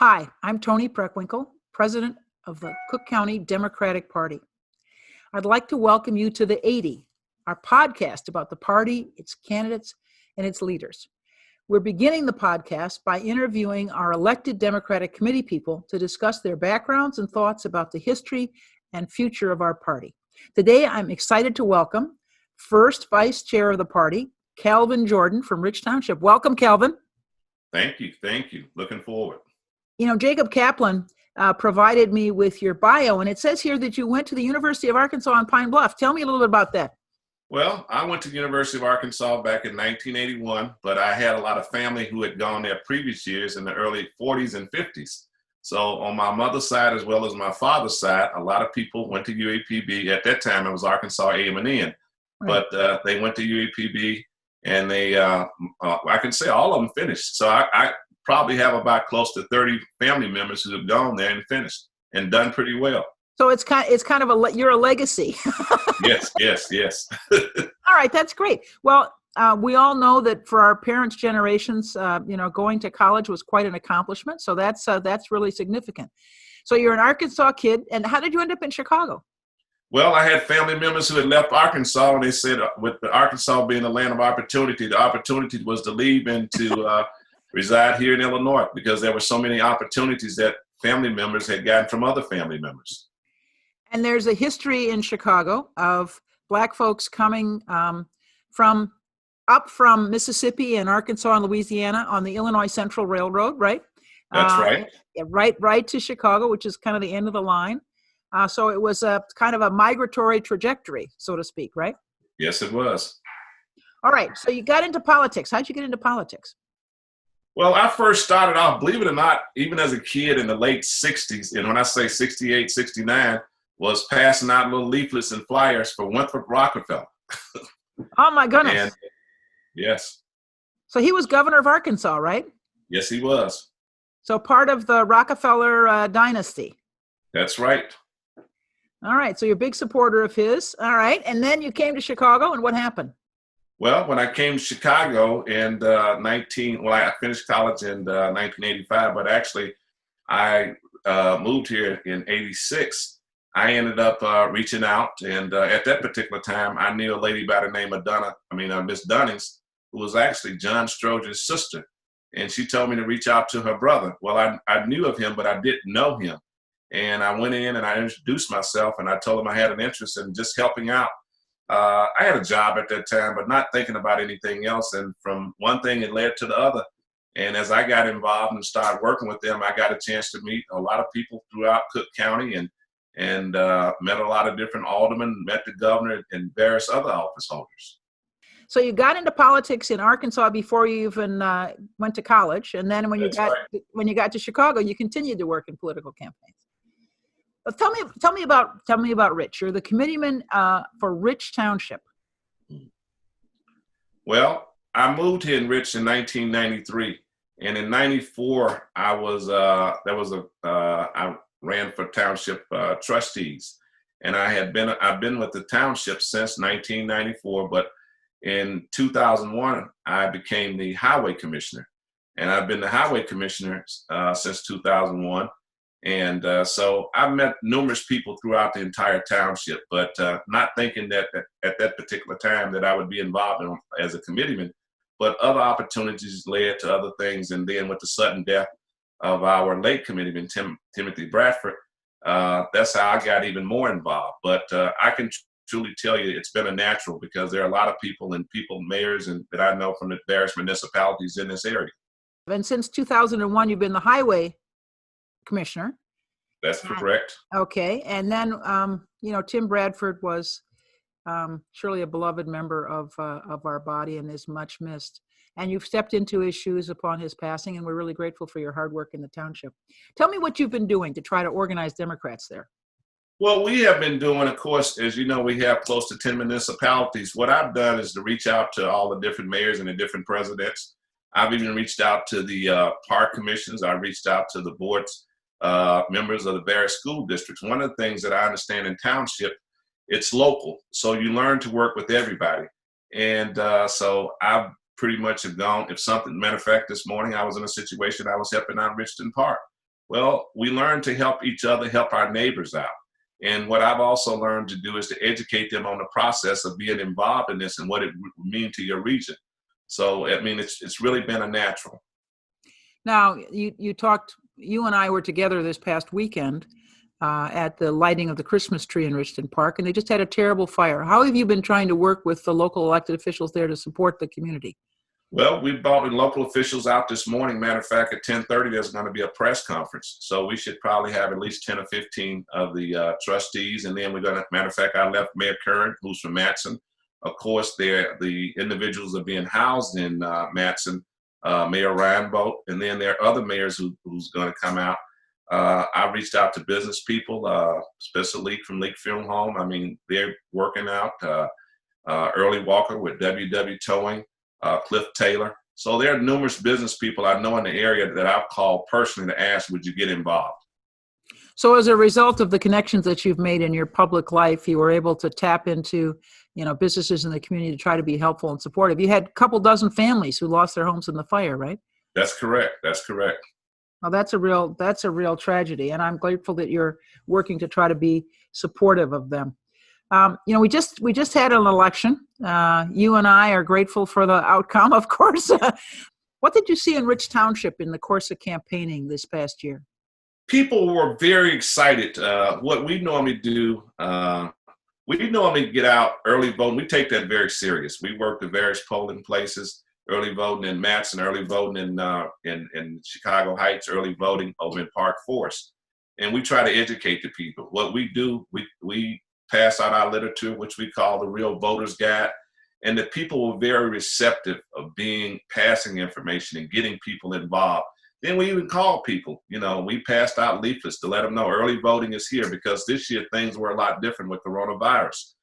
Hi, I'm Toni Preckwinkle, President of the Cook County Democratic Party. I'd like to welcome you to the 80, our podcast about the party, its candidates, and its leaders. We're beginning the podcast by interviewing our elected Democratic committee people to discuss their backgrounds and thoughts about the history and future of our party. Today, I'm excited to welcome first Vice Chair of the party, Calvin Jordan from Rich Township. Welcome, Calvin. Thank you. Looking forward. You know, Jacob Kaplan provided me with your bio, and it says here that you went to the University of Arkansas in Pine Bluff. Tell me a little bit about that. Well, I went to the University of Arkansas back in 1981, but I had a lot of family who had gone there previous years in the early 40s and 50s. So on my mother's side as well as my father's side, a lot of people went to UAPB. At that time, it was Arkansas A&M, right. But they went to UAPB, and they, I can say all of them finished. So I probably have about close to 30 family members who have gone there and finished and done pretty well. So it's kind of you're a legacy. Yes. All right, that's great. Well, we all know that for our parents' generations, going to college was quite an accomplishment. So that's really significant. So you're an Arkansas kid, and how did you end up in Chicago? Well, I had family members who had left Arkansas, and they said with the Arkansas being the land of opportunity, the opportunity was to leave and to reside here in Illinois because there were so many opportunities that family members had gotten from other family members. And there's a history in Chicago of Black folks coming from Mississippi and Arkansas and Louisiana on the Illinois Central Railroad, right? That's right. Right to Chicago, which is kind of the end of the line. So it was a kind of a migratory trajectory, so to speak, right? Yes, it was. All right. So you got into politics. How'd you get into politics? Well, I first started off, believe it or not, even as a kid in the late 60s, and when I say 68, 69, was passing out little leaflets and flyers for Winthrop Rockefeller. Oh, my goodness. And, yes. So he was governor of Arkansas, right? Yes, he was. So part of the Rockefeller dynasty. That's right. All right. So you're a big supporter of his. All right. And then you came to Chicago, and what happened? Well, when I came to Chicago in I finished college in 1985, but actually I moved here in 86. I ended up reaching out, and at that particular time, I knew a lady by the name of Miss Dunnings, who was actually John Stroger's sister, and she told me to reach out to her brother. Well, I knew of him, but I didn't know him, and I went in and I introduced myself, and I told him I had an interest in just helping out. I had a job at that time, but not thinking about anything else, and from one thing it led to the other. And as I got involved and started working with them, I got a chance to meet a lot of people throughout Cook County and met a lot of different aldermen, met the governor and various other office holders. So you got into politics in Arkansas before you even went to college, and then when you got to Chicago, you continued to work in political campaigns. But tell me about Rich. You're the committeeman for Rich Township. Well, I moved here in Rich in 1993, and in '94 I ran for township trustees, and I've been with the township since 1994. But in 2001, I became the highway commissioner, and I've been the highway commissioner since 2001. And so I've met numerous people throughout the entire township, but not thinking that at that particular time that I would be involved as a committeeman. But other opportunities led to other things, and then with the sudden death of our late committeeman, Timothy Bradford, that's how I got even more involved. But I can truly tell you it's been a natural because there are a lot of mayors that I know from the various municipalities in this area. And since 2001, you've been the highway commissioner. That's correct. Okay. And then, Tim Bradford was surely a beloved member of our body and is much missed. And you've stepped into his shoes upon his passing, and we're really grateful for your hard work in the township. Tell me what you've been doing to try to organize Democrats there. Well, we have been doing, of course, as you know, we have close to 10 municipalities. What I've done is to reach out to all the different mayors and the different presidents. I've even reached out to the park commissions. I reached out to the boards, members of the various school districts. One of the things that I understand in township, it's local. So you learn to work with everybody. And so I've pretty much have gone, matter of fact, this morning I was in a situation, I was helping out Richton Park. Well, we learn to help each other, help our neighbors out. And what I've also learned to do is to educate them on the process of being involved in this and what it would mean to your region. So, I mean, it's really been a natural. Now, you and I were together this past weekend at the lighting of the Christmas tree in Richton Park, and they just had a terrible fire. How have you been trying to work with the local elected officials there to support the community? Well, we brought the local officials out this morning. Matter of fact, at 10:30, there's going to be a press conference. So we should probably have at least 10 or 15 of the trustees. And then we're going to, matter of fact, I left Mayor Curran, who's from Matson. Of course, the individuals are being housed in Matson, Mayor Ryan Boat. And then there are other mayors who's going to come out. I reached out to business people, Spencer Leak from Leak Funeral Home. I mean, they're working out. Early Walker with WW Towing. Cliff Taylor. So there are numerous business people I know in the area that I've called personally to ask, would you get involved? So as a result of the connections that you've made in your public life, you were able to tap into, businesses in the community to try to be helpful and supportive. You had a couple dozen families who lost their homes in the fire, right? That's correct. That's correct. Well, that's a real tragedy. And I'm grateful that you're working to try to be supportive of them. We just had an election. You and I are grateful for the outcome, of course. What did you see in Rich Township in the course of campaigning this past year? People were very excited. What we normally do, we normally get out early voting. We take that very serious. We work the various polling places, early voting in Matson, early voting in Chicago Heights, early voting over in Park Forest. And we try to educate the people. What we do, we pass out our literature, which we call the Real Voters Guide. And the people were very receptive of passing information and getting people involved. Then we even called people, we passed out leaflets to let them know early voting is here, because this year things were a lot different with coronavirus.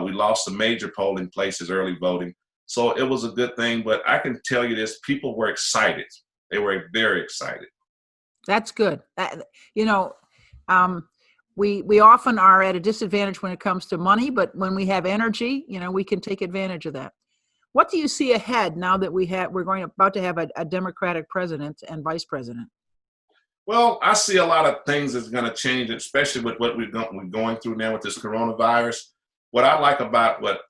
We lost some major polling places early voting. So it was a good thing, but I can tell you this, people were excited. They were very excited. That's good. We often are at a disadvantage when it comes to money, but when we have energy, we can take advantage of that. What do you see ahead now that we're about to have a Democratic president and vice president? Well, I see a lot of things that's going to change, especially with what we're going through now with this coronavirus. What I like about what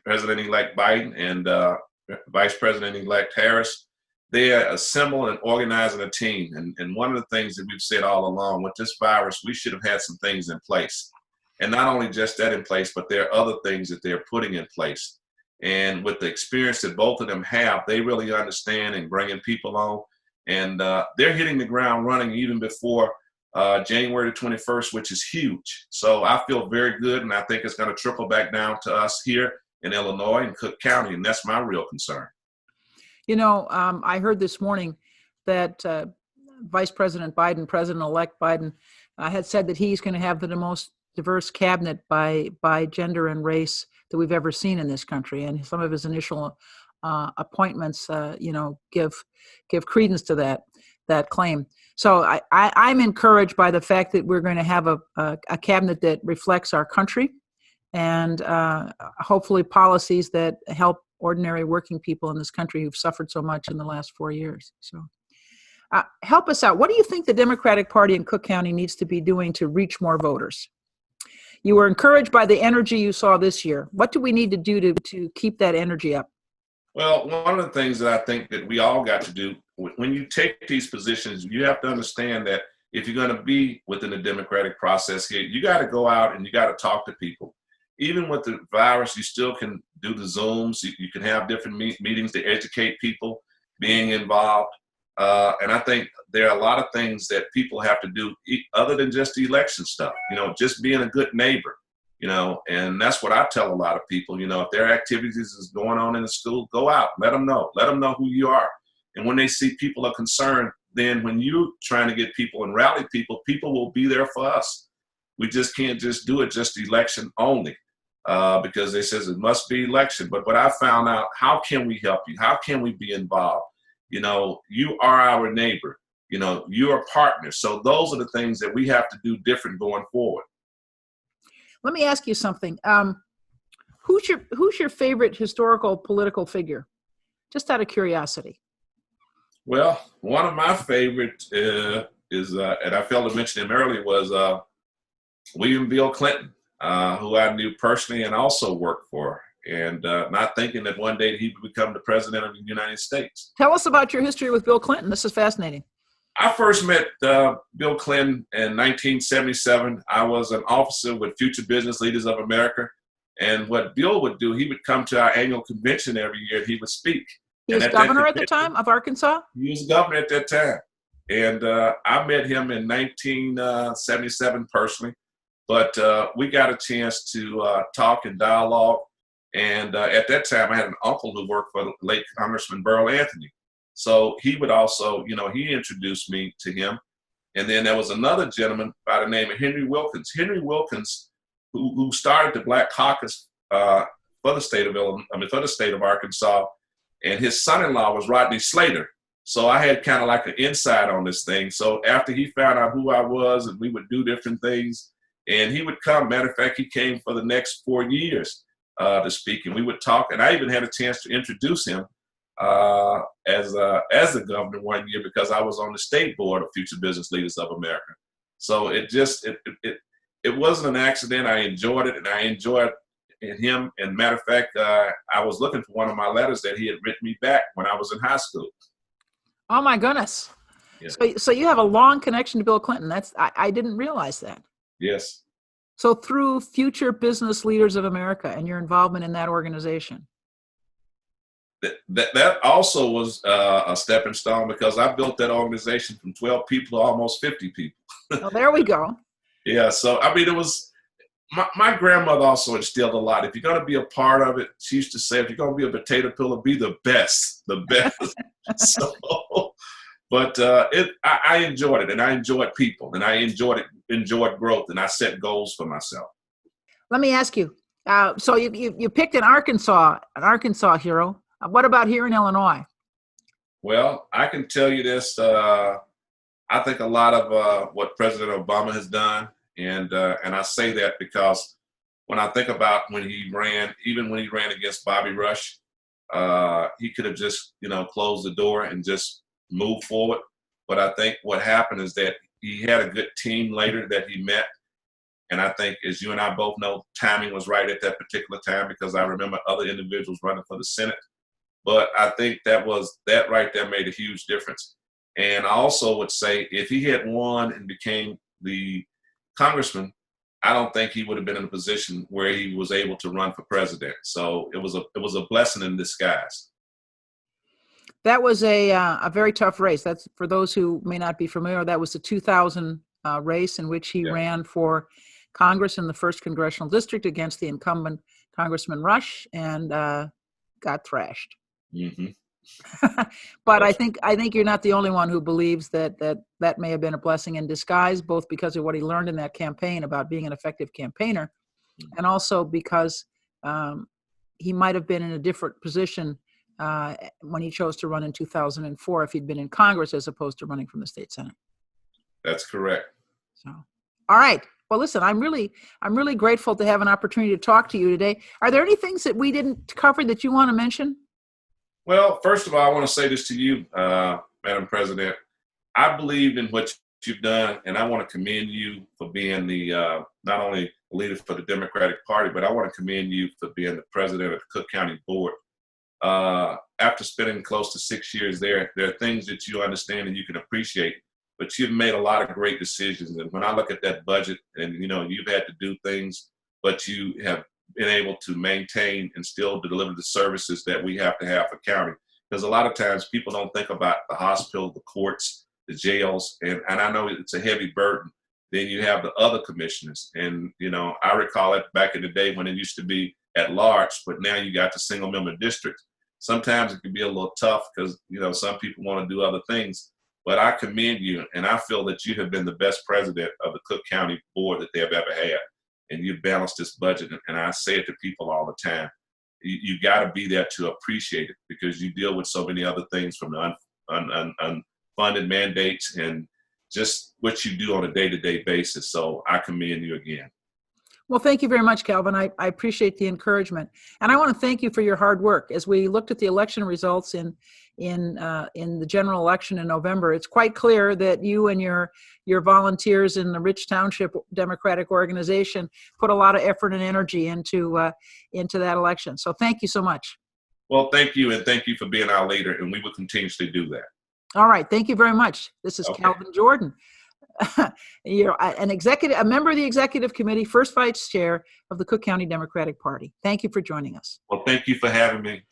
President-elect Biden and Vice President-elect Harris, they are assembling and organizing a team. And one of the things that we've said all along, with this virus, we should have had some things in place. And not only just that in place, but there are other things that they're putting in place. And with the experience that both of them have, they really understand and bringing people on. And they're hitting the ground running even before January the 21st, which is huge. So I feel very good, and I think it's going to trickle back down to us here in Illinois and Cook County, and that's my real concern. I heard this morning that Vice President Biden, President-elect Biden, had said that he's going to have the most diverse cabinet by gender and race that we've ever seen in this country. And some of his initial appointments, give credence to that claim. So I'm encouraged by the fact that we're going to have a cabinet that reflects our country, and hopefully policies that help ordinary working people in this country who've suffered so much in the last 4 years. So help us out. What do you think the Democratic Party in Cook County needs to be doing to reach more voters? You were encouraged by the energy you saw this year. What do we need to do to keep that energy up? Well, one of the things that I think that we all got to do, when you take these positions, you have to understand that if you're going to be within the democratic process here, you got to go out and you got to talk to people. Even with the virus, you still can do the Zooms. You can have different meetings to educate people, being involved. And I think there are a lot of things that people have to do other than just the election stuff, just being a good neighbor, and that's what I tell a lot of people, if there are activities is going on in the school, go out, let them know who you are. And when they see people are concerned, then when you're trying to get people and rally people, people will be there for us. We just can't just do it just election only. Because they says it must be election. But what I found out, how can we help you? How can we be involved? You are our neighbor. You're a partner. So those are the things that we have to do different going forward. Let me ask you something. Who's your favorite historical political figure? Just out of curiosity. Well, one of my favorites is, and I failed to mention him earlier, was William Bill Clinton, who I knew personally and also worked for, and not thinking that one day he would become the president of the United States. Tell us about your history with Bill Clinton. This is fascinating. I first met Bill Clinton in 1977. I was an officer with Future Business Leaders of America. And what Bill would do, he would come to our annual convention every year. He would speak. He was governor at the time of Arkansas? He was governor at that time. And I met him in 1977 personally. But we got a chance to talk and dialogue. And at that time, I had an uncle who worked for the late Congressman Burl Anthony. So he would also, he introduced me to him. And then there was another gentleman by the name of Henry Wilkins. Henry Wilkins, who started the Black Caucus for the state of Arkansas, and his son-in-law was Rodney Slater. So I had kind of like an insight on this thing. So after he found out who I was, and we would do different things, and he would come. Matter of fact, he came for the next 4 years to speak, and we would talk. And I even had a chance to introduce him as the governor one year, because I was on the state board of Future Business Leaders of America. So it wasn't an accident. I enjoyed it, and I enjoyed him. And matter of fact, I was looking for one of my letters that he had written me back when I was in high school. Oh my goodness! Yeah. So you have a long connection to Bill Clinton. I didn't realize that. Yes. So through Future Business Leaders of America and your involvement in that organization. That also was a stepping stone, because I built that organization from 12 people to almost 50 people. Well, there we go. Yeah, so I mean, it was my grandmother also instilled a lot. If you're going to be a part of it, she used to say, if you're going to be a potato peeler, be the best. So, but I enjoyed it, and I enjoyed people, and I enjoyed growth, and I set goals for myself. Let me ask you. So you picked an Arkansas hero. What about here in Illinois? Well, I can tell you this. I think a lot of what President Obama has done, and I say that because when I think about when he ran, even when he ran against Bobby Rush, he could have just, closed the door and just moved forward. But I think what happened is that he had a good team later that he met. And I think, as you and I both know, timing was right at that particular time, because I remember other individuals running for the Senate. But I think that right there made a huge difference. And I also would say, if he had won and became the congressman, I don't think he would have been in a position where he was able to run for president. So it was a blessing in disguise. That was a very tough race. That's, for those who may not be familiar, that was the 2000 race in which he ran for Congress in the 1st Congressional District against the incumbent Congressman Rush, and got thrashed. Mm-hmm. But I think you're not the only one who believes that may have been a blessing in disguise, both because of what he learned in that campaign about being an effective campaigner, and also because he might have been in a different position when he chose to run in 2004 if he'd been in Congress as opposed to running from the state Senate. That's correct. So, all right. Well, listen, I'm really grateful to have an opportunity to talk to you today. Are there any things that we didn't cover that you want to mention? Well, first of all, I want to say this to you, Madam President. I believe in what you've done, and I want to commend you for being the not only leader for the Democratic Party, but I want to commend you for being the president of the Cook County Board. After spending close to 6 years there are things that you understand and you can appreciate, but you've made a lot of great decisions. And when I look at that budget, and you've had to do things, but you have been able to maintain and still deliver the services that we have to have for county. Because a lot of times people don't think about the hospital, the courts, the jails, and I know it's a heavy burden. Then you have the other commissioners. And, I recall it back in the day when it used to be at large, but now you got the single member district. Sometimes it can be a little tough because, some people want to do other things. But I commend you, and I feel that you have been the best president of the Cook County Board that they have ever had. And you've balanced this budget, and I say it to people all the time. You got to be there to appreciate it, because you deal with so many other things, from the unfunded mandates and just what you do on a day-to-day basis. So I commend you again. Well, thank you very much, Calvin. I appreciate the encouragement, and I want to thank you for your hard work. As we looked at the election results in the general election in November, it's quite clear that you and your volunteers in the Rich Township Democratic Organization put a lot of effort and energy into that election. So thank you so much. Well, thank you, and thank you for being our leader, and we will continuously do that. All right, thank you very much. This is Okay. Calvin Jordan. You're a member of the executive committee, first vice chair of the Cook County Democratic Party. Thank you for joining us. Well, thank you for having me.